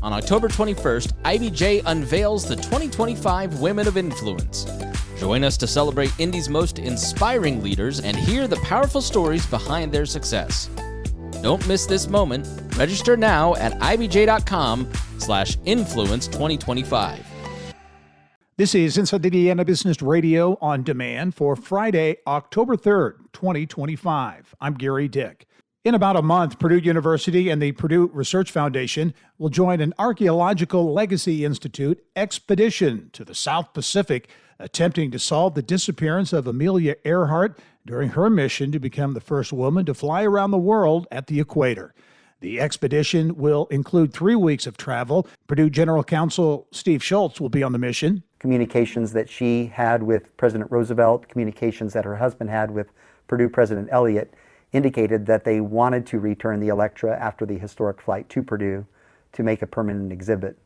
On October 21st, IBJ unveils the 2025 Women of Influence. Join us to celebrate Indy's most inspiring leaders and hear the powerful stories behind their success. Don't miss this moment. Register now at ibj.com/influence2025. This is Inside Indiana Business Radio on demand for Friday, October 3rd, 2025. I'm Gary Dick. In about a month, Purdue University and the Purdue Research Foundation will join an Archaeological Legacy Institute expedition to the South Pacific, attempting to solve the disappearance of Amelia Earhart during her mission to become the first woman to fly around the world at the equator. The expedition will include 3 weeks of travel. Purdue General Counsel Steve Schultz will be on the mission. Communications that she had with President Roosevelt, communications that her husband had with Purdue President Elliott, indicated that they wanted to return the Electra after the historic flight to Purdue to make a permanent exhibit.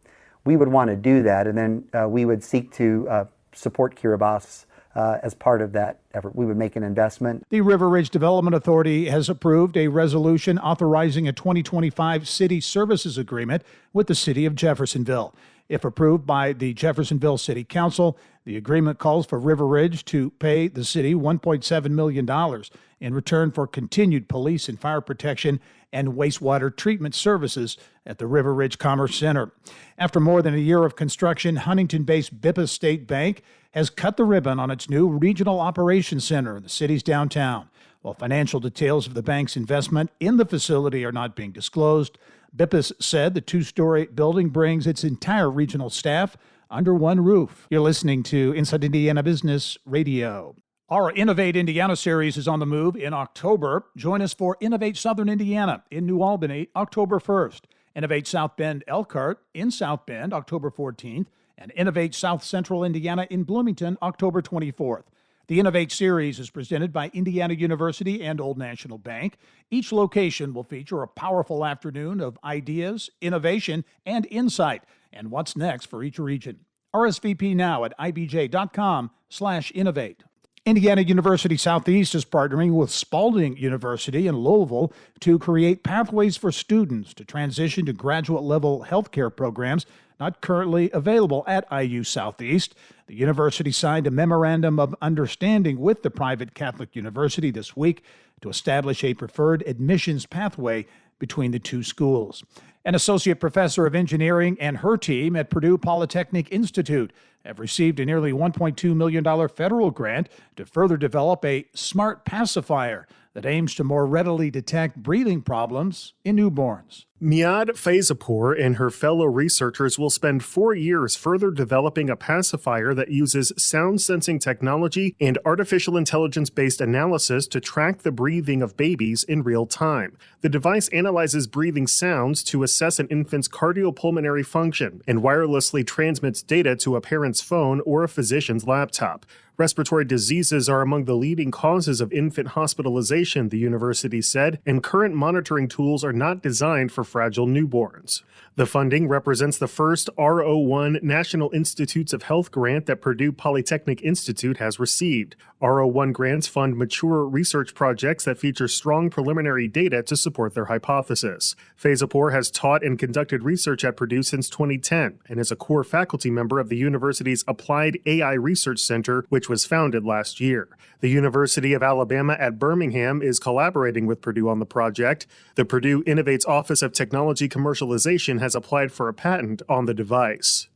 We would want to do that, and then we would seek to support Kiribati as part of that effort. We would make an investment. The RiverRidge Development Authority has approved a resolution authorizing a 2025 city services agreement with the city of Jeffersonville. If approved by the Jeffersonville City Council, the agreement calls for RiverRidge to pay the city $1.7 million in return for continued police and fire protection and wastewater treatment services at the RiverRidge Commerce Center. After more than a year of construction, Huntington-based Bippus State Bank has cut the ribbon on its new regional operations center in the city's downtown. While financial details of the bank's investment in the facility are not being disclosed, Bippus said the 2-story building brings its entire regional staff under one roof. You're listening to Inside Indiana Business Radio. Our Innovate Indiana series is on the move in October. Join us for Innovate Southern Indiana in New Albany, October 1st. Innovate South Bend Elkhart in South Bend, October 14th. And Innovate South Central Indiana in Bloomington, October 24th. The Innovate series is presented by Indiana University and Old National Bank. Each location will feature a powerful afternoon of ideas, innovation, and insight, and what's next for each region. RSVP now at ibj.com/innovate. Indiana University Southeast is partnering with Spalding University in Louisville to create pathways for students to transition to graduate-level healthcare programs not currently available at IU Southeast. The university signed a memorandum of understanding with the private Catholic university this week to establish a preferred admissions pathway between the two schools. An associate professor of engineering and her team at Purdue Polytechnic Institute have received a nearly $1.2 million federal grant to further develop a smart pacifier that aims to more readily detect breathing problems in newborns. Miad Faizapour and her fellow researchers will spend 4 years further developing a pacifier that uses sound sensing technology and artificial intelligence-based analysis to track the breathing of babies in real time. The device analyzes breathing sounds to assess an infant's cardiopulmonary function and wirelessly transmits data to a parent's phone or a physician's laptop. Respiratory diseases are among the leading causes of infant hospitalization, the university said, and current monitoring tools are not designed for fragile newborns. The funding represents the first R01 National Institutes of Health grant that Purdue Polytechnic Institute has received. R01 grants fund mature research projects that feature strong preliminary data to support their hypothesis. Faizapour has taught and conducted research at Purdue since 2010 and is a core faculty member of the university's Applied AI Research Center, which was founded last year. The University of Alabama at Birmingham is collaborating with Purdue on the project. The Purdue Innovates Office of Technology Commercialization has applied for a patent on the device.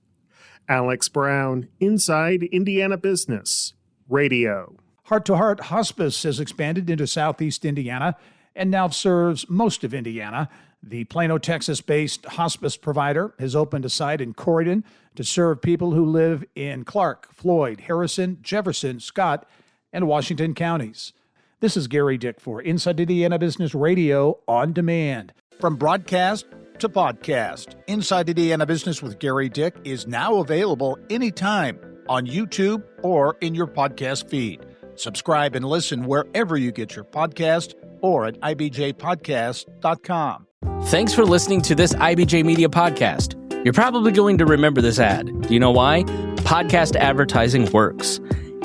Alex Brown, Inside Indiana Business Radio. Heart Hospice has expanded into Southeast Indiana and now serves most of Indiana. The Plano, Texas-based hospice provider has opened a site in Corydon to serve people who live in Clark, Floyd, Harrison, Jefferson, Scott, and Washington counties. This is Gary Dick for Inside Indiana Business Radio on demand. From broadcast to podcast, Inside Indiana Business with Gary Dick is now available anytime on YouTube or in your podcast feed. Subscribe and listen wherever you get your podcast or at ibjpodcast.com. Thanks for listening to this IBJ Media podcast. You're probably going to remember this ad. Do you know why? Podcast advertising works.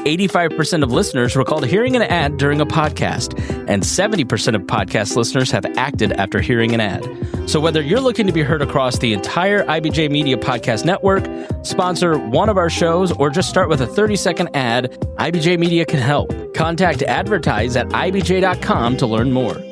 85% of listeners recalled hearing an ad during a podcast, and 70% of podcast listeners have acted after hearing an ad. So whether you're looking to be heard across the entire IBJ Media Podcast Network, sponsor one of our shows, or just start with a 30-second ad, IBJ Media can help. Contact advertise@ibj.com to learn more.